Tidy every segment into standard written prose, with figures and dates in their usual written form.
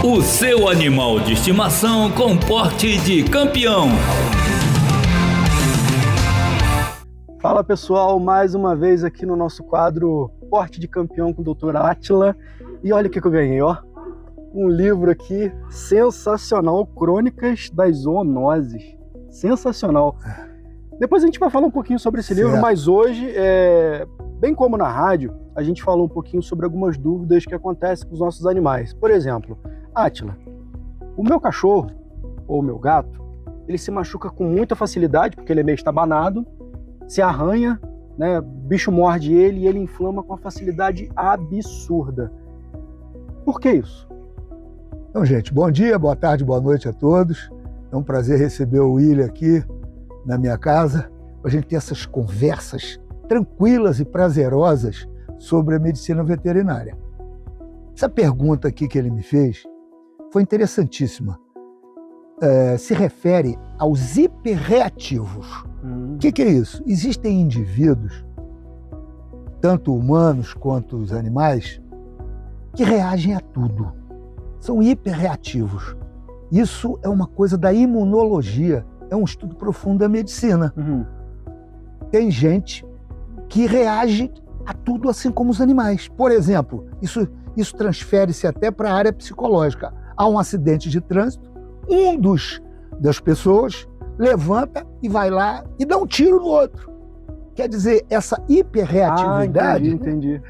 O seu animal de estimação com porte de campeão. Fala pessoal, mais uma vez aqui no nosso quadro Porte de Campeão com o Dr. Átila. E olha o que eu ganhei, ó. Um livro aqui sensacional, Crônicas das Zoonoses. Sensacional. Depois a gente vai falar um pouquinho sobre esse livro, mas hoje, bem como na rádio, a gente falou um pouquinho sobre algumas dúvidas que acontecem com os nossos animais. Por exemplo, Átila, o meu cachorro ou o meu gato, ele se machuca com muita facilidade, porque ele é meio estabanado, se arranha, né? O bicho morde ele e ele inflama com uma facilidade absurda. Por que isso? Então, gente, bom dia, boa tarde, boa noite a todos. É um prazer receber o William aqui na minha casa, para a gente ter essas conversas tranquilas e prazerosas sobre a medicina veterinária. Essa pergunta aqui que ele me fez foi interessantíssima. Se refere aos hiperreativos. O que é isso? Existem indivíduos, tanto humanos quanto os animais, que reagem a tudo. São hiperreativos. Isso é uma coisa da imunologia, é um estudo profundo da medicina. Tem gente que reage a tudo assim como os animais. Por exemplo, isso transfere-se até para a área psicológica. Há um acidente de trânsito, das pessoas levanta e vai lá e dá um tiro no outro. Quer dizer, essa hiperreatividade entendi.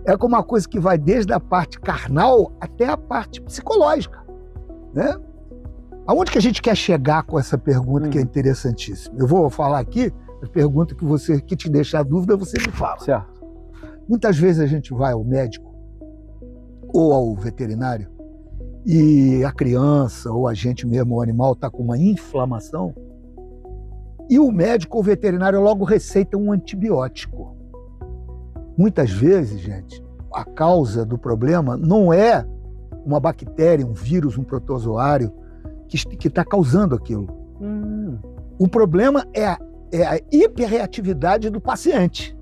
É como uma coisa que vai desde a parte carnal até a parte psicológica, né? Aonde que a gente quer chegar com essa pergunta que é interessantíssima? Eu vou falar aqui, a pergunta que te deixar dúvida, você me fala. Certo. Muitas vezes a gente vai ao médico ou ao veterinário e a criança ou a gente mesmo, o animal, está com uma inflamação e o médico ou o veterinário logo receita um antibiótico. Muitas vezes, gente, a causa do problema não é uma bactéria, um vírus, um protozoário que está causando aquilo. O problema é a hiperreatividade do paciente.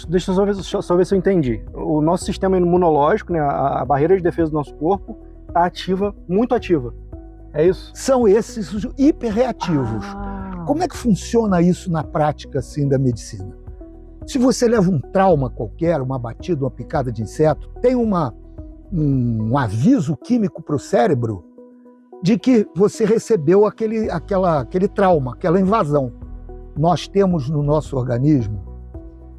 Deixa eu só ver se eu entendi. O nosso sistema imunológico, né, a barreira de defesa do nosso corpo, está ativa, muito ativa. É isso? São esses os hiperreativos. Como é que funciona isso na prática assim, da medicina? Se você leva um trauma qualquer, uma batida, uma picada de inseto, tem um aviso químico para o cérebro de que você recebeu aquele trauma, aquela invasão. Nós temos no nosso organismo,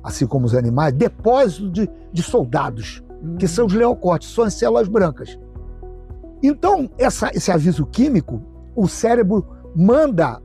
assim como os animais, depósitos de soldados, que são os leucócitos, são as células brancas. Então, esse aviso químico, o cérebro manda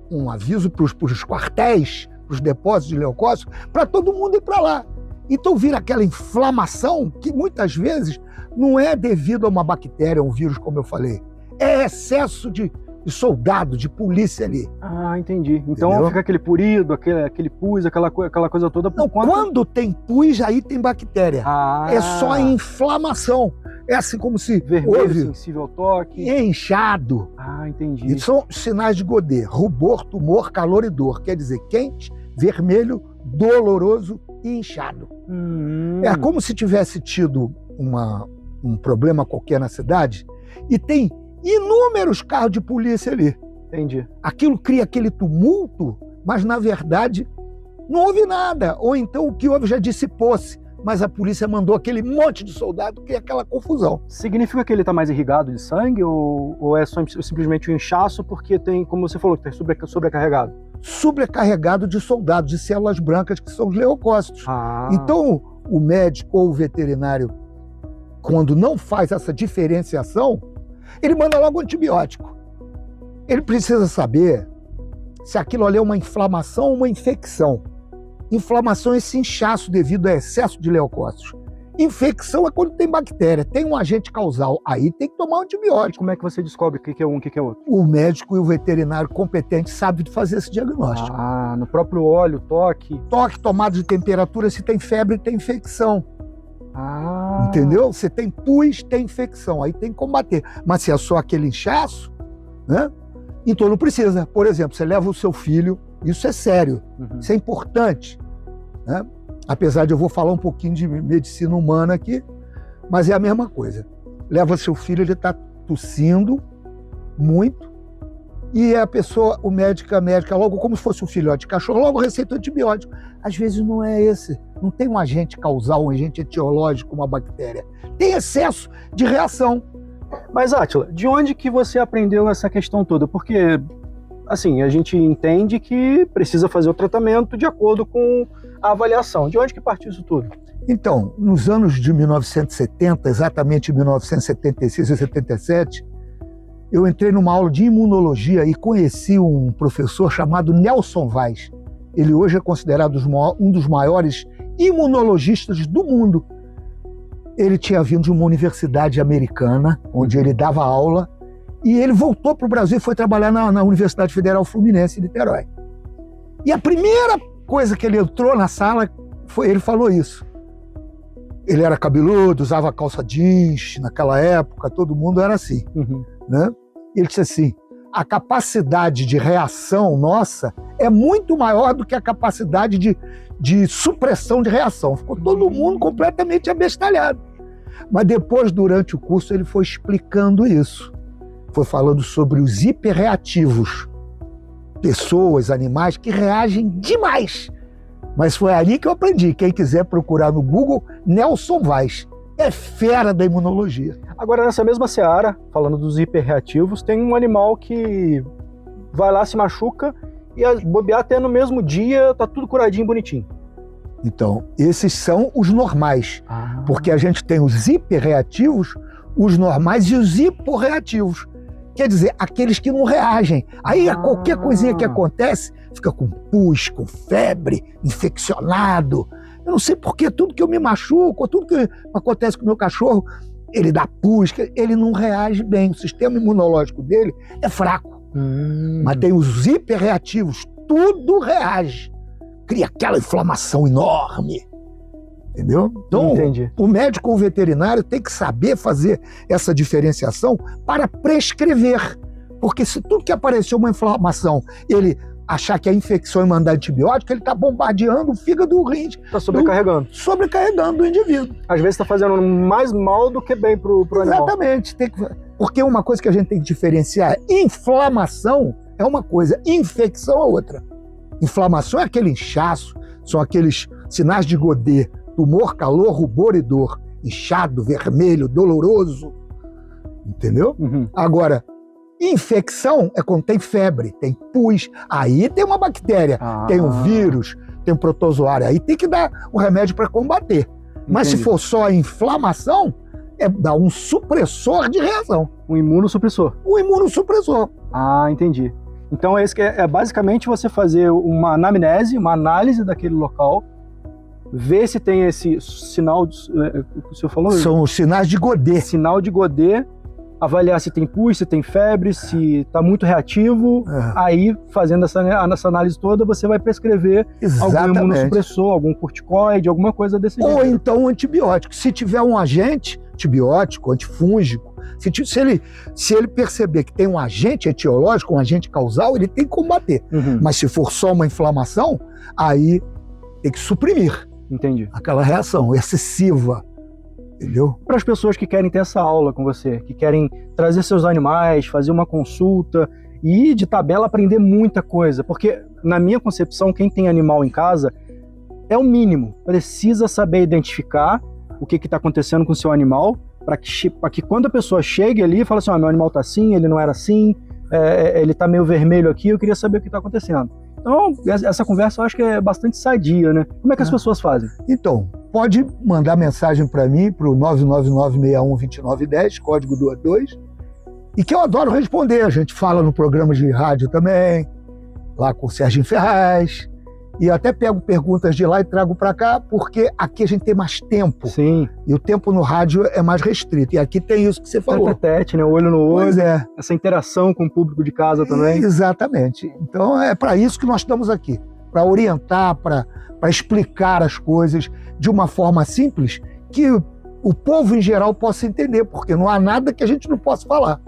um aviso para os quartéis, para os depósitos de leucócitos, para todo mundo ir para lá. Então vira aquela inflamação que muitas vezes não é devido a uma bactéria, a um vírus, como eu falei. É excesso de soldado, de polícia ali. Entendi. Então entendeu? Fica aquele purido, aquele pus, aquela coisa toda. Não, quando tem pus, aí tem bactéria. É só a inflamação. É assim como se vermelho, sensível ao toque. É inchado. Entendi. E são sinais de Godet. Rubor, tumor, calor e dor. Quer dizer, quente, vermelho, doloroso e inchado. É como se tivesse tido um problema qualquer na cidade e tem inúmeros carros de polícia ali. Entendi. Aquilo cria aquele tumulto, mas na verdade não houve nada. Ou então o que houve já dissipou-se, mas a polícia mandou aquele monte de soldado, que é aquela confusão. Significa que ele está mais irrigado de sangue ou é só simplesmente um inchaço porque tem, como você falou, que está sobrecarregado? Sobrecarregado de soldados, de células brancas, que são os leucócitos. Então o médico ou o veterinário, quando não faz essa diferenciação, ele manda logo um antibiótico. Ele precisa saber se aquilo ali é uma inflamação ou uma infecção. Inflamação é esse inchaço devido a excesso de leucócitos. Infecção é quando tem bactéria, tem um agente causal, aí tem que tomar um antibiótico. E como é que você descobre o que é um e o que é outro? O médico e o veterinário competente sabem fazer esse diagnóstico. No próprio óleo, toque? Toque, tomada de temperatura, se tem febre, tem infecção. Entendeu? Você tem pus, tem infecção, aí tem que combater. Mas se é só aquele inchaço, né? Então não precisa. Por exemplo, você leva o seu filho, isso é sério, isso é importante, né? Apesar de eu vou falar um pouquinho de medicina humana aqui, mas é a mesma coisa. Leva seu filho, ele está tossindo muito, e a pessoa, a médica, logo como se fosse um filhote de cachorro, logo receita antibiótico. Às vezes não é esse, não tem um agente causal, um agente etiológico, uma bactéria. Tem excesso de reação. Mas, Átila, de onde que você aprendeu essa questão toda? Porque, assim, a gente entende que precisa fazer o tratamento de acordo com a avaliação. De onde que partiu isso tudo? Então, nos anos de 1970, exatamente 1976 e 77, eu entrei numa aula de imunologia e conheci um professor chamado Nelson Vaz. Ele hoje é considerado um dos maiores imunologistas do mundo. Ele tinha vindo de uma universidade americana, onde ele dava aula, e ele voltou para o Brasil e foi trabalhar na Universidade Federal Fluminense, em Niterói. E a primeira coisa que ele entrou na sala, ele falou isso. Ele era cabeludo, usava calça jeans, naquela época, todo mundo era assim. Né? Ele disse assim, a capacidade de reação nossa é muito maior do que a capacidade de supressão de reação. Ficou todo mundo completamente abestalhado. Mas depois, durante o curso, ele foi explicando isso. Foi falando sobre os hiperreativos. Pessoas, animais que reagem demais. Mas foi ali que eu aprendi. Quem quiser procurar no Google, Nelson Vaz. É fera da imunologia. Agora, nessa mesma seara, falando dos hiperreativos, tem um animal que vai lá, se machuca e bobear até no mesmo dia, tá tudo curadinho, bonitinho. Então, esses são os normais. Porque a gente tem os hiperreativos, os normais e os hiporreativos. Quer dizer, aqueles que não reagem. Aí qualquer coisinha que acontece, fica com pus, com febre, infeccionado. Eu não sei porque tudo que eu me machuco, tudo que acontece com o meu cachorro, ele dá pus, ele não reage bem. O sistema imunológico dele é fraco. Mas tem os hiperreativos, tudo reage. Cria aquela inflamação enorme. Entendeu? Então, entendi. O médico ou o veterinário tem que saber fazer essa diferenciação para prescrever. Porque se tudo que apareceu uma inflamação, ele achar que a infecção é mandar antibiótico, ele está bombardeando o fígado e o rim. Está sobrecarregando. Sobrecarregando o indivíduo. Às vezes está fazendo mais mal do que bem para o animal. Exatamente. Porque uma coisa que a gente tem que diferenciar, inflamação é uma coisa, infecção é outra. Inflamação é aquele inchaço, são aqueles sinais de Godet, tumor, calor, rubor e dor, inchado, vermelho, doloroso, entendeu? Agora, infecção é quando tem febre, tem pus, aí tem uma bactéria, tem um vírus, tem um protozoário, aí tem que dar um remédio para combater. Mas se for só inflamação, é dar um supressor de reação. Um imunossupressor. Um imunossupressor. Entendi. Então esse que é basicamente você fazer uma anamnese, uma análise daquele local, ver se tem esse sinal, o senhor falou? São os sinais de Godet. Sinal de Godet, avaliar se tem pus, se tem febre, se está muito reativo. Aí, fazendo essa análise toda, você vai prescrever algum imunossupressor, algum corticoide, alguma coisa desse jeito. Ou então um antibiótico. Se tiver um agente, antibiótico, antifúngico, se ele perceber que tem um agente etiológico, um agente causal, ele tem que combater. Mas se for só uma inflamação, aí tem que suprimir. Entendi. Aquela reação excessiva, entendeu? Para as pessoas que querem ter essa aula com você, que querem trazer seus animais, fazer uma consulta e de tabela aprender muita coisa, porque na minha concepção, quem tem animal em casa é o mínimo, precisa saber identificar o que está acontecendo com o seu animal, para que quando a pessoa chegue ali e fale assim, meu animal está assim, ele não era assim, ele está meio vermelho aqui, eu queria saber o que está acontecendo. Então, essa conversa eu acho que é bastante sadia, né? Como é que as pessoas fazem? Então, pode mandar mensagem para mim, para o 999612910, código 22, e que eu adoro responder. A gente fala no programa de rádio também, lá com o Serginho Ferraz, e até pego perguntas de lá e trago para cá, porque aqui a gente tem mais tempo. Sim. E o tempo no rádio é mais restrito. E aqui tem isso que você falou. Tete, né? Olho no olho. Pois é. Essa interação com o público de casa também. Exatamente. Então é para isso que nós estamos aqui. Para orientar, para explicar as coisas de uma forma simples que o povo em geral possa entender, porque não há nada que a gente não possa falar,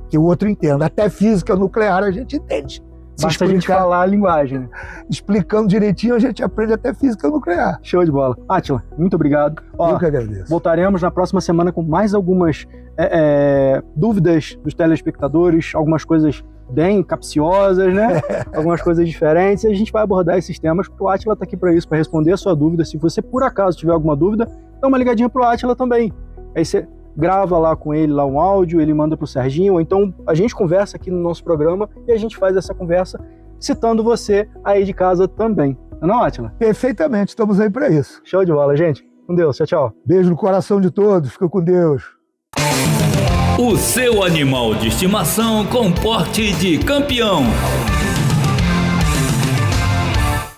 que o outro entenda. Até física nuclear a gente entende. Basta a gente falar a linguagem. Explicando direitinho, a gente aprende até física nuclear. Show de bola. Átila, muito obrigado. Eu que agradeço. Voltaremos na próxima semana com mais algumas dúvidas dos telespectadores, algumas coisas bem capciosas, né? Algumas coisas diferentes. E a gente vai abordar esses temas, porque o Átila está aqui para isso, para responder a sua dúvida. Se você, por acaso, tiver alguma dúvida, dá uma ligadinha pro Átila também. Aí você grava lá com ele um áudio, ele manda pro Serginho, ou então a gente conversa aqui no nosso programa e a gente faz essa conversa citando você aí de casa também. Não, Átila? Perfeitamente, estamos aí para isso. Show de bola, gente. Com Deus, tchau, tchau. Beijo no coração de todos, fica com Deus. O seu animal de estimação com porte de campeão.